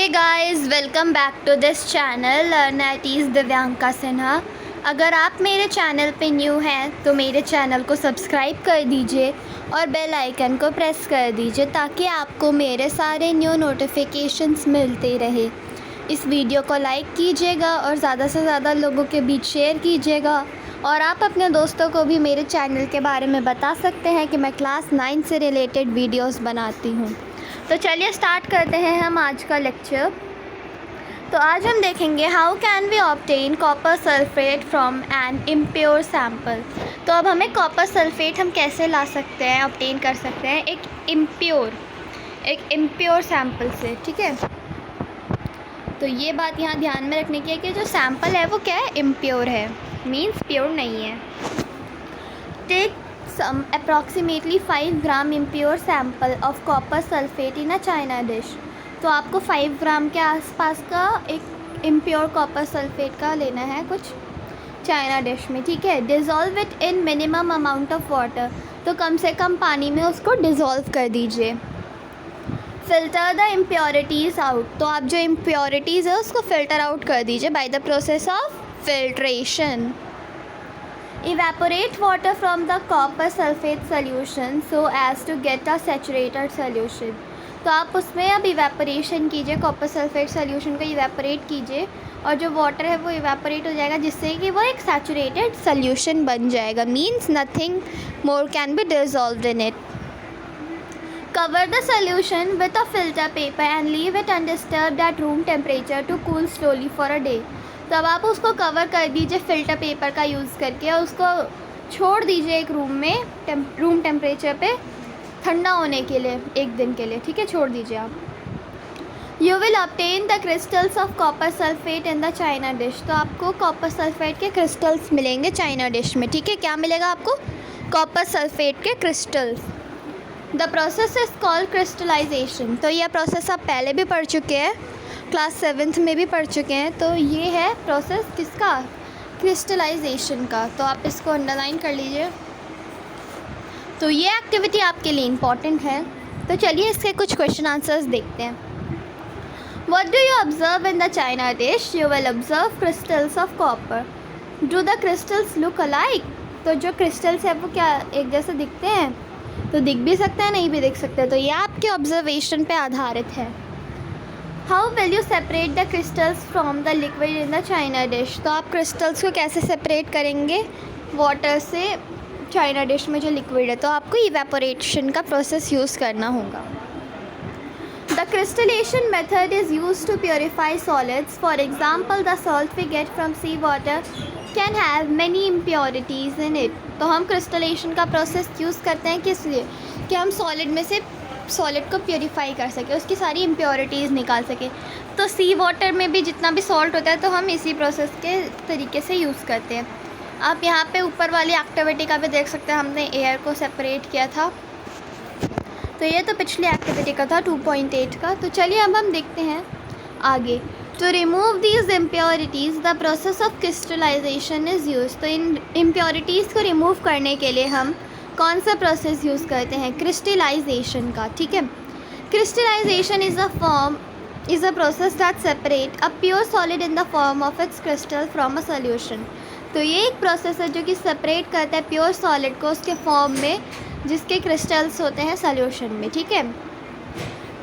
Guys, welcome back to this channel learn is Divyanka Sinha. अगर आप मेरे चैनल पे न्यू हैं तो मेरे चैनल को सब्सक्राइब कर दीजिए और बेल आइकन को प्रेस कर दीजिए ताकि आपको मेरे सारे न्यू नोटिफिकेशंस मिलते रहे। इस वीडियो को लाइक कीजिएगा और ज़्यादा से ज़्यादा लोगों के बीच शेयर कीजिएगा। और आप अपने दोस्तों को भी मेरे चैनल के बारे में बता सकते हैं कि मैं क्लास 9 से रिलेटेड वीडियोस बनाती हूँ। तो चलिए स्टार्ट करते हैं हम आज का लेक्चर। तो आज हम देखेंगे how can we obtain copper sulphate from an impure sample. तो अब हमें कॉपर सल्फेट हम कैसे ला सकते हैं, ऑब्टेन कर सकते हैं एक इम्प्योर सैम्पल से। ठीक है, तो ये बात यहाँ ध्यान में रखने की है कि जो सैम्पल है वो क्या है, इम्प्योर है, मीन्स प्योर नहीं है। Take some approximately 5 gram impure sample of copper sulfate in a china dish। तो आपको 5 ग्राम के आसपास का एक impure copper sulfate का लेना है कुछ चाइना डिश में। ठीक है, dissolve it in minimum amount of water. तो कम से कम पानी में उसको डिज़ोल्व कर दीजिए। Filter the impurities out. तो आप जो इम्प्योरिटीज़ है उसको फ़िल्टर आउट कर दीजिए by the process of filtration. Evaporate water from the copper sulfate solution so as to get a saturated solution। तो आप उसमें अब इवेपोरेशन कीजिए, कॉपर सल्फेट सोल्यूशन को इवेपोरेट कीजिए और जो वाटर है वो इवेपोरेट हो जाएगा जिससे कि वो एक सैचुरेटेड सोल्यूशन बन जाएगा, means nothing more can be dissolved in it. Cover the solution with a filter paper and leave it undisturbed at room temperature to cool slowly for a day. तब आप उसको कवर कर दीजिए filter paper का use करके और उसको छोड़ दीजिए एक रूम में रूम टेम्परेचर पे ठंडा होने के लिए एक दिन के लिए। ठीक है, छोड़ दीजिए आप। You will obtain the crystals of copper sulphate in the china dish. तो आपको कॉपर सल्फेट के क्रिस्टल्स मिलेंगे चाइना डिश में। ठीक है, क्या मिलेगा आपको, कॉपर सल्फेट के crystals. The process is called crystallisation. तो यह प्रोसेस आप पहले भी पढ़ चुके हैं, क्लास 7th में भी पढ़ चुके हैं। तो ये है प्रोसेस किसका, क्रिस्टलाइजेशन का। तो आप इसको अंडरलाइन कर लीजिए। तो ये एक्टिविटी आपके लिए इम्पॉर्टेंट है। तो चलिए इसके कुछ क्वेश्चन आंसर्स देखते हैं। What do you observe in the china dish? You will observe crystals of copper. Do the crystals look alike? तो जो क्रिस्टल्स है वो क्या एक जैसे दिखते हैं? तो दिख भी सकते हैं, नहीं भी दिख सकते। तो ये आपके ऑब्जर्वेशन पे आधारित है। How will you separate the crystals from the liquid in the china dish? तो आप क्रिस्टल्स को कैसे सेपरेट करेंगे वाटर से चाइना डिश में जो लिक्विड है? तो आपको इवेपोरेशन का प्रोसेस यूज़ करना होगा। The crystallisation method is used to purify solids. For example the salt we get from sea water can have many impurities in it. तो हम क्रिस्टलेशन का प्रोसेस यूज़ करते हैं किस लिए, कि हम सॉलिड में से सॉलिड को प्योरीफाई कर सके, उसकी सारी इम्प्योरिटीज़ निकाल सके। तो सी वाटर में भी जितना भी सॉल्ट होता है तो हम इसी प्रोसेस के तरीके से यूज़ करते हैं। आप यहाँ पे ऊपर वाली एक्टिविटी का भी देख सकते हैं, हमने एयर को सेपरेट किया था। तो ये तो पिछली एक्टिविटी का था 2.8 का। तो चलिए अब हम देखते हैं आगे। To remove these impurities the process of crystallisation is use. तो इन इम्प्योरिटीज़ को रिमूव करने के लिए हम कौन सा प्रोसेस यूज़ करते हैं, क्रिस्टलाइजेशन का। ठीक है, crystallisation is a process that separate a pure solid in the form of its crystal from a solution. तो ये एक प्रोसेस है जो कि सेपरेट करता है प्योर सॉलिड को उसके फॉर्म में जिसके क्रिस्टल्स होते हैं सोल्यूशन में। ठीक है,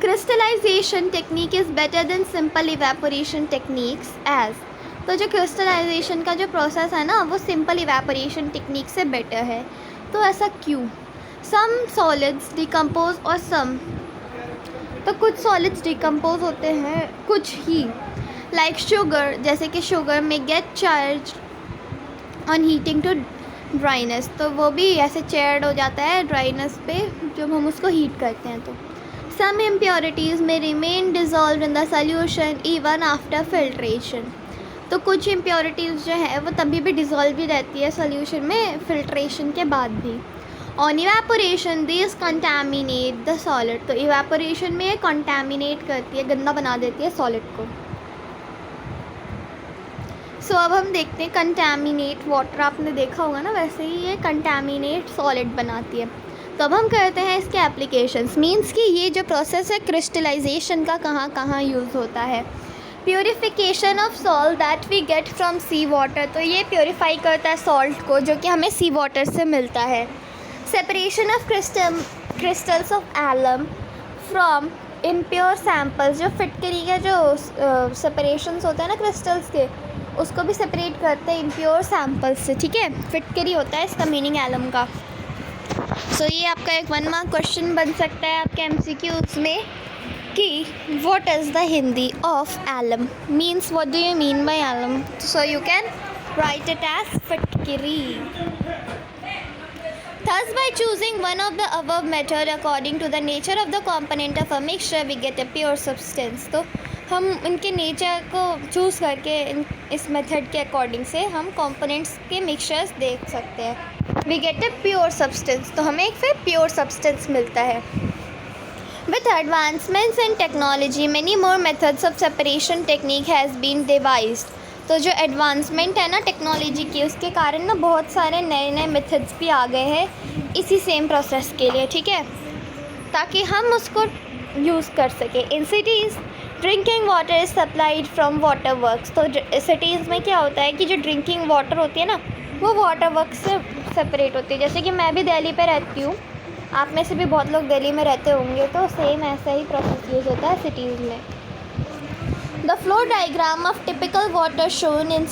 crystallisation technique is better than simple evaporation techniques as. तो जो क्रिस्टलाइजेशन का जो प्रोसेस है ना वो सिंपल इवेपोरेशन टेक्निक से बेटर है। तो ऐसा क्यों? सम सॉलिड्स डिकम्पोज और सम, तो कुछ सॉलिड्स डिकम्पोज होते हैं कुछ ही, लाइक शुगर, जैसे कि शुगर में get charred on heating to dryness. तो वो भी ऐसे चेयर्ड हो जाता है ड्राइनेस पे जब हम उसको हीट करते हैं। तो सम इम्प्योरिटीज़ में remain dissolve in the solution even after filtration. तो कुछ इम्प्योरिटीज़ जो है वो तभी भी डिज़ोल्व ही रहती है सोल्यूशन में फिल्ट्रेशन के बाद भी। On evaporation this contaminate the solid. तो इवेपोरेशन में ये कंटामिनेट करती है, गंदा बना देती है सॉलिड को। सो अब हम देखते हैं कंटामिनेट वाटर, आपने देखा होगा ना, वैसे ही ये कंटामिनेट सॉलिड बनाती है। तो अब हम करते हैं इसके एप्लीकेशंस, मींस कि ये जो प्रोसेस है क्रिस्टलाइजेशन का कहाँ कहाँ यूज़ होता है। Purification of salt that we get from sea water, तो ये प्योरीफाई करता है सॉल्ट को जो कि हमें सी वाटर से मिलता है। Separation of crystals of alum from impure samples, जो फिटकरी के जो सेपरेशंस होते हैं ना क्रिस्टल्स के, उसको भी सेपरेट करते हैं इम्प्योर सैम्पल्स से, ठीक है। फिटकरी होता है इसका मीनिंग एलम का। सो ये आपका एक 1 मार्क क्वेश्चन बन सकता है आपके MCQs में कि what is the Hindi of alum, means what do you mean by alum. So you can write it as फिटकरी। Thus, by choosing one of the above method according to the nature of the component of a mixture, we get a pure substance. तो हम इनके nature को choose करके इस method के according से हम कंपोनेंट्स के मिक्सचर्स देख सकते हैं। We get a pure substance, तो हमें एक फिर प्योर सब्सटेंस मिलता है। With advancements in technology, many more methods of separation technique has been devised. तो जो एडवांसमेंट है ना टेक्नोलॉजी की, उसके कारण ना बहुत सारे नए नए मेथड्स भी आ गए हैं इसी सेम प्रोसेस के लिए, ठीक है, ताकि हम उसको यूज़ कर सकें। In cities drinking water is supplied from water works, तो सिटीज़ में क्या होता है कि जो ड्रिंकिंग वाटर होती है ना वो वाटर वर्क्स से सेपरेट होती है। जैसे कि मैं भी दिल्ली पे रहती हूँ, आप में से भी बहुत लोग दिल्ली में रहते होंगे, तो सेम ऐसा ही प्रोसेस यूज़ होता है सिटीज़ में। The flow diagram of typical water shown in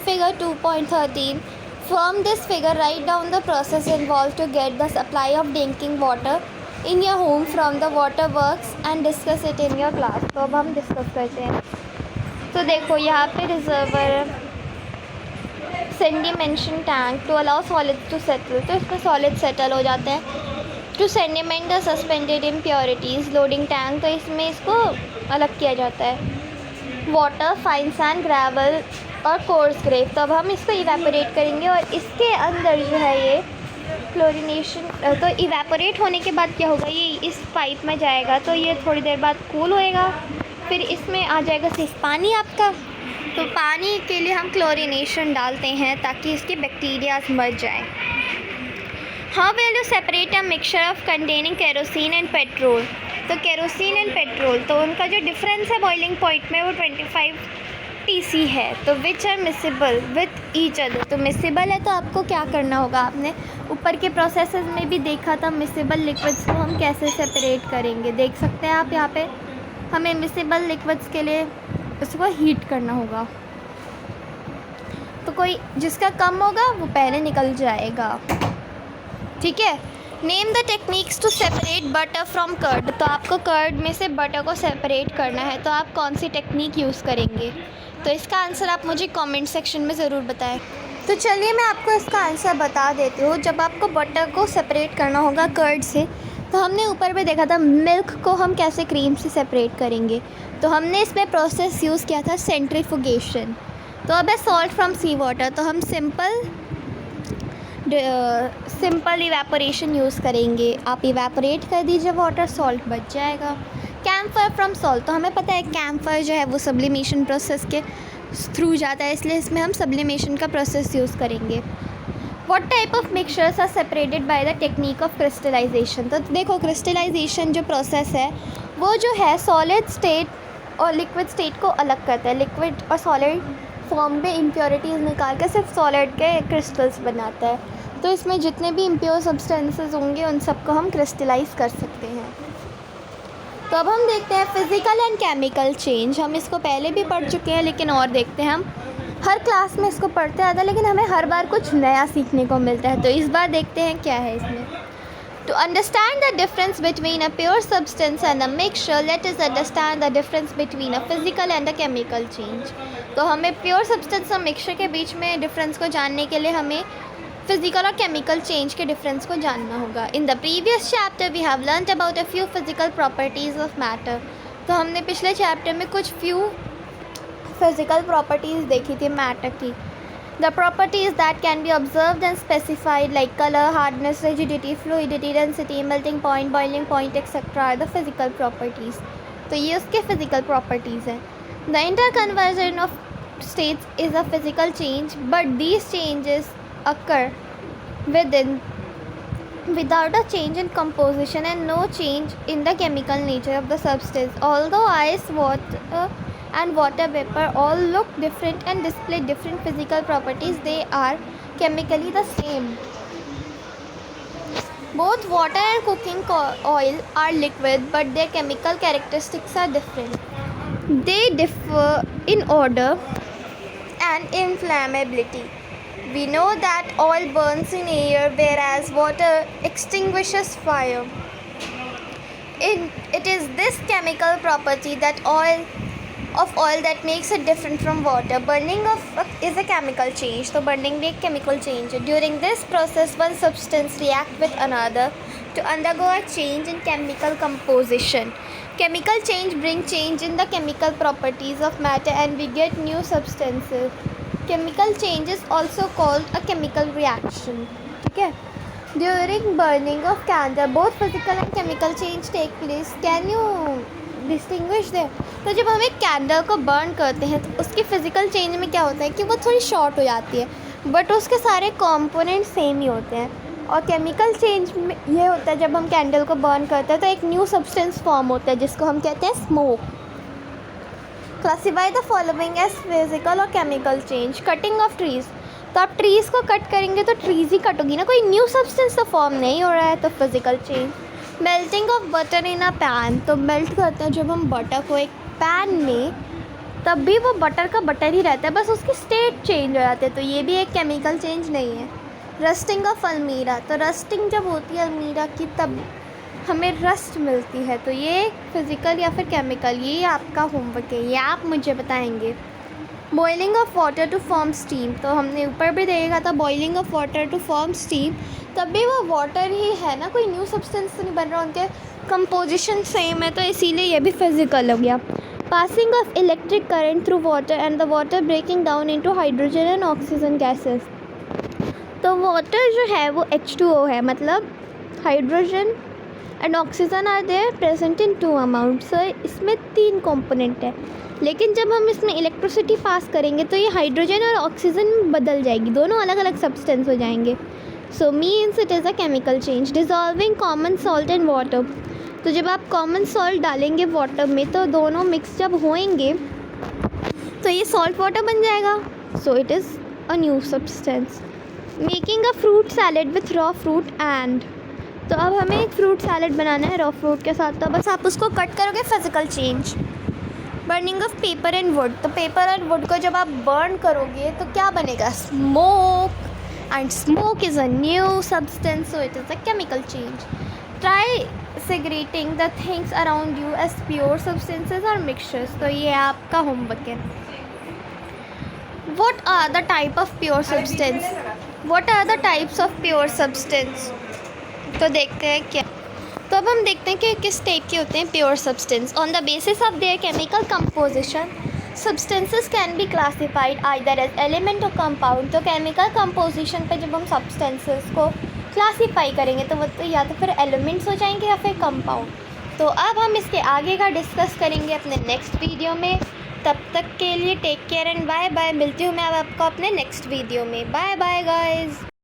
figure 2.13. From this figure, write down the process involved to get the supply of drinking water in your home from the water works and discuss it in your class. तो अब हम discuss करते हैं। तो देखो यहाँ पे reservoir, sedimentation tank to allow solids to settle, तो इसमें सॉलिड सेटल हो जाते हैं। To sediment the suspended impurities, loading tank, तो इसमें इसको अलग किया जाता है। वाटर, फाइन सैंड, ग्रेवल और कोर्स ग्रेव, तो अब हम इसको इवेपोरेट करेंगे और इसके अंदर जो है ये क्लोरीनेशन, तो इवेपोरेट होने के बाद क्या होगा, ये इस पाइप में जाएगा, तो ये थोड़ी देर बाद कूल होएगा, फिर इसमें आ जाएगा सिर्फ पानी आपका। तो पानी के लिए हम क्लोरीनेशन डालते हैं ताकि इसके बैक्टीरियाज मर जाएं। How will you separate a mixture of containing kerosene and petrol, तो केरोसिन एंड पेट्रोल, तो उनका जो डिफरेंस है बॉइलिंग पॉइंट में वो 25 TC है, तो which are miscible with each other, तो मिसिबल है तो आपको क्या करना होगा, आपने ऊपर के प्रोसेसेस में भी देखा था मिसिबल लिक्विड्स को हम कैसे सेपरेट करेंगे, देख सकते हैं आप यहाँ पे। हमें मिसिबल लिक्विड्स के लिए उसको हीट करना होगा, तो कोई जिसका कम होगा वो पहले निकल जाएगा, ठीक है। Name the techniques to separate butter from curd, तो आपको कर्ड में से बटर को सेपरेट करना है, तो आप कौन सी टेक्निक यूज़ करेंगे, तो इसका आंसर आप मुझे कमेंट सेक्शन में ज़रूर बताएं। तो चलिए मैं आपको इसका आंसर बता देती हूँ। जब आपको बटर को सेपरेट करना होगा कर्ड से, तो हमने ऊपर पे देखा था मिल्क को हम कैसे क्रीम से सेपरेट करेंगे, तो हमने इसमें प्रोसेस यूज़ किया था सेंट्रीफुगेशन। तो अब है सॉल्ट फ्रॉम सी वाटर, तो हम सिंपल इवेपोरेशन यूज़ करेंगे। आप इवेपोरेट कर दीजिए वाटर, सॉल्ट बच जाएगा। कैम्फर फ्रॉम सॉल्ट, तो हमें पता है कैम्फर जो है वो सब्लिमेशन प्रोसेस के थ्रू जाता है, इसलिए इसमें हम सब्लिमेशन का प्रोसेस यूज़ करेंगे। What type of mixtures are separated by the technique of crystallisation, तो देखो क्रिस्टलाइजेशन जो प्रोसेस है वो जो है सॉलिड स्टेट और लिक्विड स्टेट को अलग करता है। लिक्विड और सॉलिड फॉर्म में इम्प्योरिटीज़ निकाल के सिर्फ सॉलिड के क्रिस्टल्स बनाता है, तो इसमें जितने भी इम्प्योर सब्सटेंसेस होंगे उन सबको हम क्रिस्टलाइज कर सकते हैं। तो अब हम देखते हैं फिज़िकल एंड केमिकल चेंज। हम इसको पहले भी पढ़ चुके हैं, लेकिन और देखते हैं। हम हर क्लास में इसको पढ़ते आता है, लेकिन हमें हर बार कुछ नया सीखने को मिलता है, तो इस बार देखते हैं क्या है इसमें। To understand the difference between a pure substance and a mixture, let us understand the difference between a physical and a chemical change. तो हमें प्योर सब्सटेंस और मिक्सचर के बीच में डिफरेंस को जानने के लिए हमें फिजिकल और केमिकल चेंज के डिफरेंस को जानना होगा। In the previous chapter we have learned about a few physical properties of matter, तो हमने पिछले चैप्टर में कुछ फ्यू फिजिकल प्रॉपर्टीज़ देखी थी मैटर की। The properties that can be observed and specified like colour, hardness, rigidity, fluidity, density, melting point, boiling point etcetera are the physical properties. तो ये उसके फिजिकल प्रॉपर्टीज़ हैं। The interconversion of states is a physical change, but these changes occur within without a change in composition and no change in the chemical nature of the substance. Although ice, water, and water vapor all look different and display different physical properties, they are chemically the same. Both water and cooking oil are liquid, but their chemical characteristics are different. They differ in odor and inflammability. We know that oil burns in air, whereas water extinguishes fire. It is this chemical property that oil that makes it different from water. Burning is a chemical change. So burning भी एक chemical change है. During this process, one substance react with another to undergo a change in chemical composition. Chemical change bring change in the chemical properties of matter and we get new substances. Chemical change is also called a chemical reaction. Okay. During burning of candle, both physical and chemical change take place. Can you distinguish they? तो जब हम एक candle को burn करते हैं तो उसकी physical change में क्या होता है कि वो थोड़ी शॉर्ट हो जाती है, बट उसके सारे कंपोनेंट सेम ही होते हैं. और केमिकल चेंज में ये होता है जब हम कैंडल को बर्न करते हैं तो एक न्यू सब्सटेंस फॉर्म होता है जिसको हम कहते हैं smoke. Classify the following as physical और chemical change. Cutting of trees, तो आप ट्रीज़ को कट करेंगे तो ट्रीज़ ही कट होगी ना, कोई न्यू सब्सटेंस तो फॉर्म नहीं हो रहा है, तो physical change. Melting of butter in a pan, तो मेल्ट करते हैं जब हम बटर को एक पैन में, तब भी वो बटर का बटर ही रहता है, बस उसकी स्टेट चेंज हो जाती है, तो ये भी एक केमिकल चेंज नहीं है. रस्टिंग ऑफ अलमीरा, तो रस्टिंग जब होती है अलमीरा की तब हमें रस्ट मिलती है, तो ये फिज़िकल या फिर केमिकल, ये आपका होमवर्क है, ये आप मुझे बताएंगे. Boiling of water to form steam, तो हमने ऊपर भी देखा था boiling of water to form steam, तब भी वो वाटर ही है ना, कोई न्यू सब्सटेंस तो नहीं बन रहा, उनके कंपोजिशन सेम है, तो इसीलिए ये भी फिज़िकल हो गया. Passing of electric current through water and the water breaking down into hydrogen and oxygen gases, तो वाटर जो है वो H2O है, मतलब hydrogen and oxygen are there present in 2 amount. So इसमें 3 कंपोनेंट है, लेकिन जब हम इसमें इलेक्ट्रिसिटी पास करेंगे तो ये हाइड्रोजन और ऑक्सीजन बदल जाएगी, दोनों अलग अलग सब्सटेंस हो जाएंगे. So means it is a chemical change. Dissolving common salt and water, तो जब आप कॉमन सॉल्ट डालेंगे वाटर में तो दोनों मिक्स जब होएंगे तो ये सॉल्ट वाटर बन जाएगा. सो it is a new substance. Making a fruit salad with raw fruit and, तो अब हमें एक फ्रूट सैलेड बनाना है रॉ फ्रूट के साथ, तो बस आप उसको कट करोगे, physical change. Burning of paper and wood, तो पेपर एंड वुड को जब आप बर्न करोगे तो क्या बनेगा, smoke, and smoke is a new substance, so it is a chemical change. Try segregating the things around you as pure substances और mixtures, तो ये आपका होमवर्क है. What are the type of pure substance? What are the types of pure substance? तो देखते हैं क्या, तो अब हम देखते हैं कि किस टाइप के होते हैं pure substance. On the basis of their chemical composition substances can be classified either as element और कंपाउंड. तो केमिकल कंपोजिशन पे जब हम सब्सटेंसेस को क्लासीफाई करेंगे तो वो तो या तो फिर एलिमेंट्स हो जाएंगे या फिर कंपाउंड. तो अब हम इसके आगे का डिस्कस करेंगे अपने नेक्स्ट वीडियो में. तब तक के लिए take care and bye bye. मिलती हूँ मैं अब आपको अपने नेक्स्ट वीडियो में. Bye bye guys.